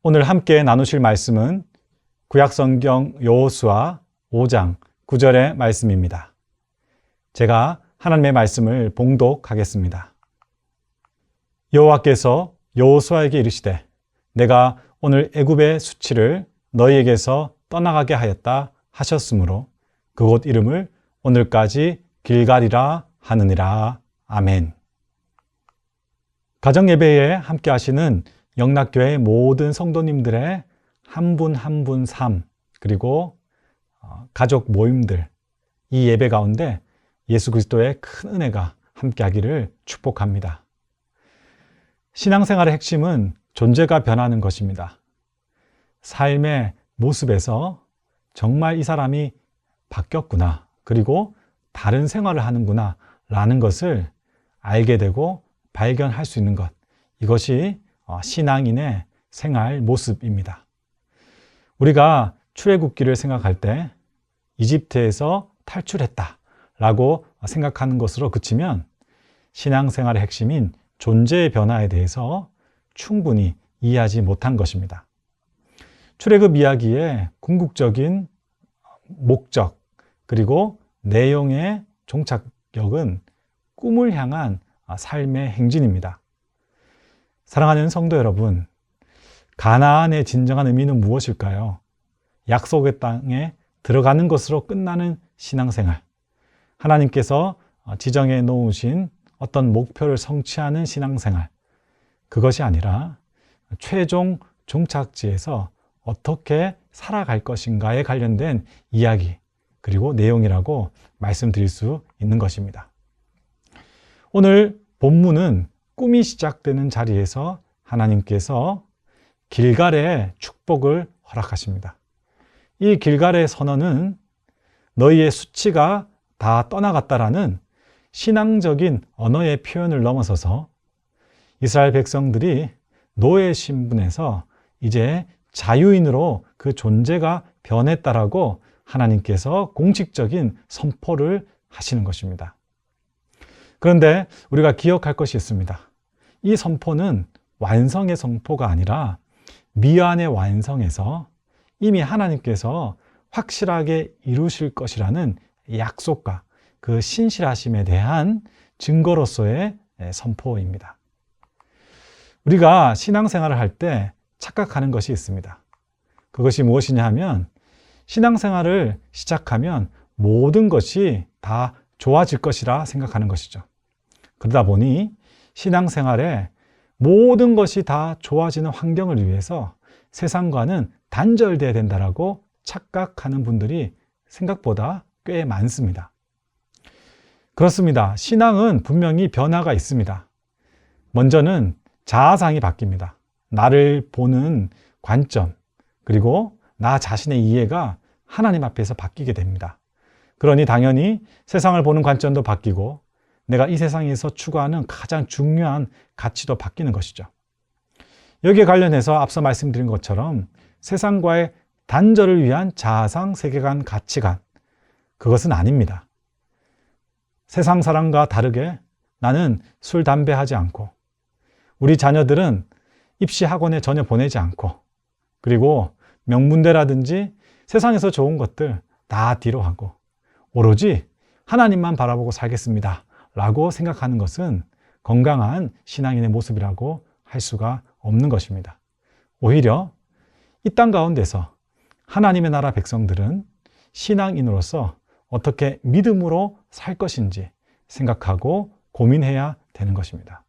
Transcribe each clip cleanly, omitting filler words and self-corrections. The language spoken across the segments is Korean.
오늘 함께 나누실 말씀은 구약성경 여호수아 5장 9절의 말씀입니다. 제가 하나님의 말씀을 봉독하겠습니다. 여호와께서 여호수아에게 이르시되 내가 오늘 애굽의 수치를 너희에게서 떠나가게 하였다 하셨으므로 그곳 이름을 오늘까지 길갈이라 하느니라. 아멘. 가정예배에 함께 하시는 영락교회 모든 성도님들의 한 분 한 분 삶, 그리고 가족 모임들, 이 예배 가운데 예수 그리스도의 큰 은혜가 함께 하기를 축복합니다. 신앙생활의 핵심은 존재가 변하는 것입니다. 삶의 모습에서 정말 이 사람이 바뀌었구나, 그리고 다른 생활을 하는구나 라는 것을 알게 되고 발견할 수 있는 것, 이것이 신앙인의 생활 모습입니다. 우리가 출애굽기를 생각할 때 이집트에서 탈출했다 라고 생각하는 것으로 그치면 신앙생활의 핵심인 존재의 변화에 대해서 충분히 이해하지 못한 것입니다. 출애굽 이야기의 궁극적인 목적, 그리고 내용의 종착역은 꿈을 향한 삶의 행진입니다. 사랑하는 성도 여러분, 가나안의 진정한 의미는 무엇일까요? 약속의 땅에 들어가는 것으로 끝나는 신앙생활, 하나님께서 지정해 놓으신 어떤 목표를 성취하는 신앙생활, 그것이 아니라 최종 종착지에서 어떻게 살아갈 것인가에 관련된 이야기, 그리고 내용이라고 말씀드릴 수 있는 것입니다. 오늘 본문은 꿈이 시작되는 자리에서 하나님께서 길갈의 축복을 허락하십니다. 이 길갈의 선언은 너희의 수치가 다 떠나갔다라는 신앙적인 언어의 표현을 넘어서서 이스라엘 백성들이 노예 신분에서 이제 자유인으로 그 존재가 변했다라고 하나님께서 공식적인 선포를 하시는 것입니다. 그런데 우리가 기억할 것이 있습니다. 이 선포는 완성의 선포가 아니라 미완의 완성에서 이미 하나님께서 확실하게 이루실 것이라는 약속과 그 신실하심에 대한 증거로서의 선포입니다. 우리가 신앙생활을 할 때 착각하는 것이 있습니다. 그것이 무엇이냐 하면 신앙생활을 시작하면 모든 것이 다 좋아질 것이라 생각하는 것이죠. 그러다 보니 신앙생활에 모든 것이 다 좋아지는 환경을 위해서 세상과는 단절되어야 된다라고 착각하는 분들이 생각보다 꽤 많습니다. 그렇습니다. 신앙은 분명히 변화가 있습니다. 먼저는 자아상이 바뀝니다. 나를 보는 관점, 그리고 나 자신의 이해가 하나님 앞에서 바뀌게 됩니다. 그러니 당연히 세상을 보는 관점도 바뀌고 내가 이 세상에서 추구하는 가장 중요한 가치도 바뀌는 것이죠. 여기에 관련해서 앞서 말씀드린 것처럼 세상과의 단절을 위한 자아상, 세계관, 가치관, 그것은 아닙니다. 세상 사람과 다르게 나는 술, 담배 하지 않고, 우리 자녀들은 입시 학원에 전혀 보내지 않고, 그리고 명문대라든지 세상에서 좋은 것들 다 뒤로 하고 오로지 하나님만 바라보고 살겠습니다 라고 생각하는 것은 건강한 신앙인의 모습이라고 할 수가 없는 것입니다. 오히려 이 땅 가운데서 하나님의 나라 백성들은 신앙인으로서 어떻게 믿음으로 살 것인지 생각하고 고민해야 되는 것입니다.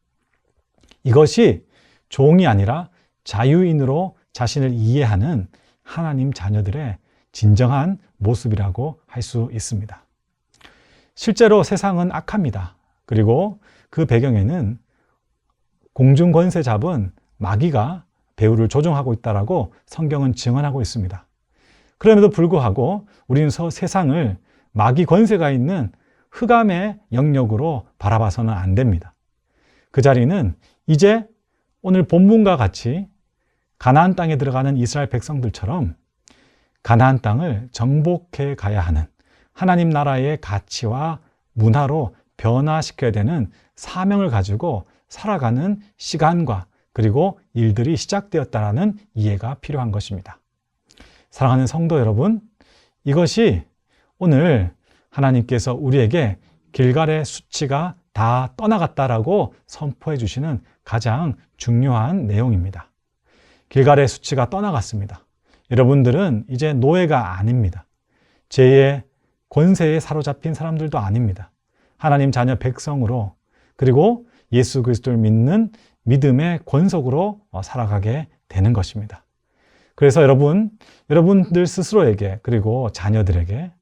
이것이 종이 아니라 자유인으로 자신을 이해하는 하나님 자녀들의 진정한 모습이라고 할 수 있습니다. 실제로 세상은 악합니다. 그리고 그 배경에는 공중 권세 잡은 마귀가 배후를 조종하고 있다라고 성경은 증언하고 있습니다. 그럼에도 불구하고 우리는 세상을 마귀 권세가 있는 흑암의 영역으로 바라봐서는 안 됩니다. 그 자리는 이제 오늘 본문과 같이 가나안 땅에 들어가는 이스라엘 백성들처럼 가나안 땅을 정복해 가야 하는 하나님 나라의 가치와 문화로 변화시켜야 되는 사명을 가지고 살아가는 시간과 그리고 일들이 시작되었다라는 이해가 필요한 것입니다. 사랑하는 성도 여러분, 이것이 오늘 하나님께서 우리에게 길갈의 수치가 다 떠나갔다라고 선포해 주시는 가장 중요한 내용입니다. 길갈의 수치가 떠나갔습니다. 여러분들은 이제 노예가 아닙니다. 죄의 권세에 사로잡힌 사람들도 아닙니다. 하나님 자녀 백성으로, 그리고 예수 그리스도를 믿는 믿음의 권속으로 살아가게 되는 것입니다. 그래서 여러분들 스스로에게, 그리고 자녀들에게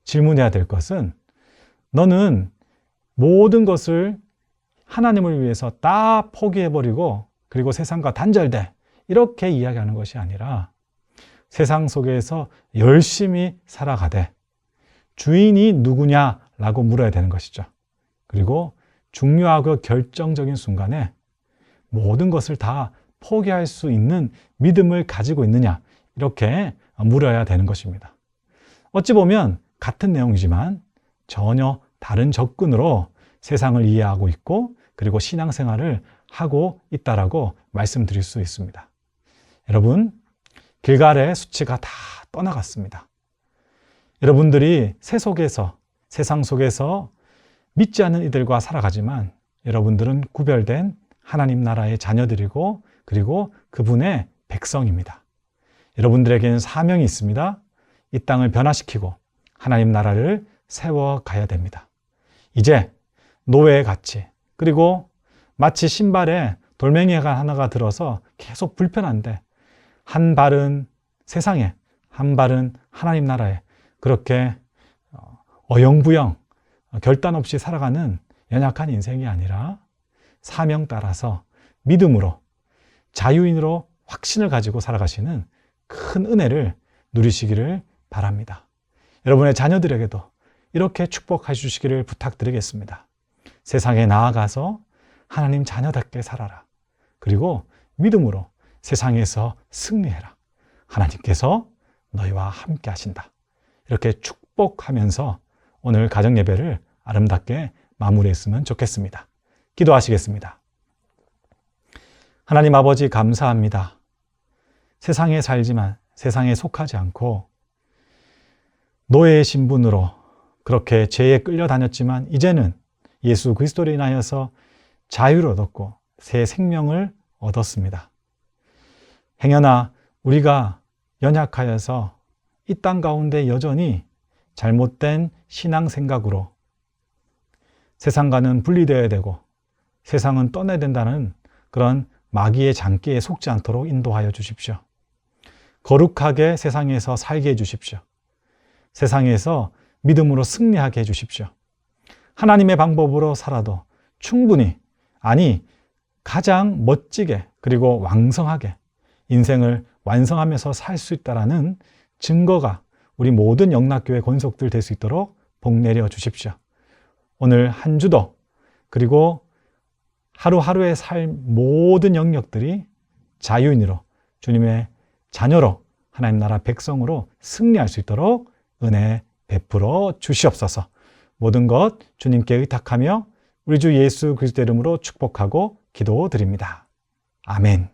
질문해야 될 것은, 너는 모든 것을 하나님을 위해서 다 포기해버리고 그리고 세상과 단절돼, 이렇게 이야기하는 것이 아니라 세상 속에서 열심히 살아가되 주인이 누구냐라고 물어야 되는 것이죠. 그리고 중요하고 결정적인 순간에 모든 것을 다 포기할 수 있는 믿음을 가지고 있느냐, 이렇게 물어야 되는 것입니다. 어찌 보면 같은 내용이지만 전혀 다른 접근으로 세상을 이해하고 있고, 그리고 신앙생활을 하고 있다라고 말씀드릴 수 있습니다. 여러분, 길갈의 수치가 다 떠나갔습니다. 여러분들이 세상 속에서 믿지 않는 이들과 살아가지만 여러분들은 구별된 하나님 나라의 자녀들이고, 그리고 그분의 백성입니다. 여러분들에게는 사명이 있습니다. 이 땅을 변화시키고 하나님 나라를 세워가야 됩니다. 이제 노예같이, 그리고 마치 신발에 돌멩이가 하나가 들어서 계속 불편한데 한 발은 세상에, 한 발은 하나님 나라에, 그렇게 어영부영 결단 없이 살아가는 연약한 인생이 아니라 사명 따라서 믿음으로, 자유인으로 확신을 가지고 살아가시는 큰 은혜를 누리시기를 바랍니다. 여러분의 자녀들에게도 이렇게 축복해 주시기를 부탁드리겠습니다. 세상에 나아가서 하나님 자녀답게 살아라. 그리고 믿음으로 세상에서 승리해라. 하나님께서 너희와 함께 하신다. 이렇게 축복하면서 오늘 가정 예배를 아름답게 마무리했으면 좋겠습니다. 기도하시겠습니다. 하나님 아버지, 감사합니다. 세상에 살지만 세상에 속하지 않고 노예의 신분으로 그렇게 죄에 끌려다녔지만 이제는 예수 그리스도로 인하여서 자유를 얻었고 새 생명을 얻었습니다. 행여나 우리가 연약하여서 이 땅 가운데 여전히 잘못된 신앙 생각으로 세상과는 분리되어야 되고 세상은 떠나야 된다는 그런 마귀의 장기에 속지 않도록 인도하여 주십시오. 거룩하게 세상에서 살게 해 주십시오. 세상에서 믿음으로 승리하게 해 주십시오. 하나님의 방법으로 살아도 충분히, 아니 가장 멋지게, 그리고 왕성하게 인생을 완성하면서 살 수 있다는 증거가 우리 모든 영락교회 권속들 될 수 있도록 복 내려 주십시오. 오늘 한 주도, 그리고 하루하루의 삶 모든 영역들이 자유인으로, 주님의 자녀로, 하나님 나라 백성으로 승리할 수 있도록 은혜 베풀어 주시옵소서. 모든 것 주님께 의탁하며 우리 주 예수 그리스도 이름으로 축복하고 기도드립니다. 아멘.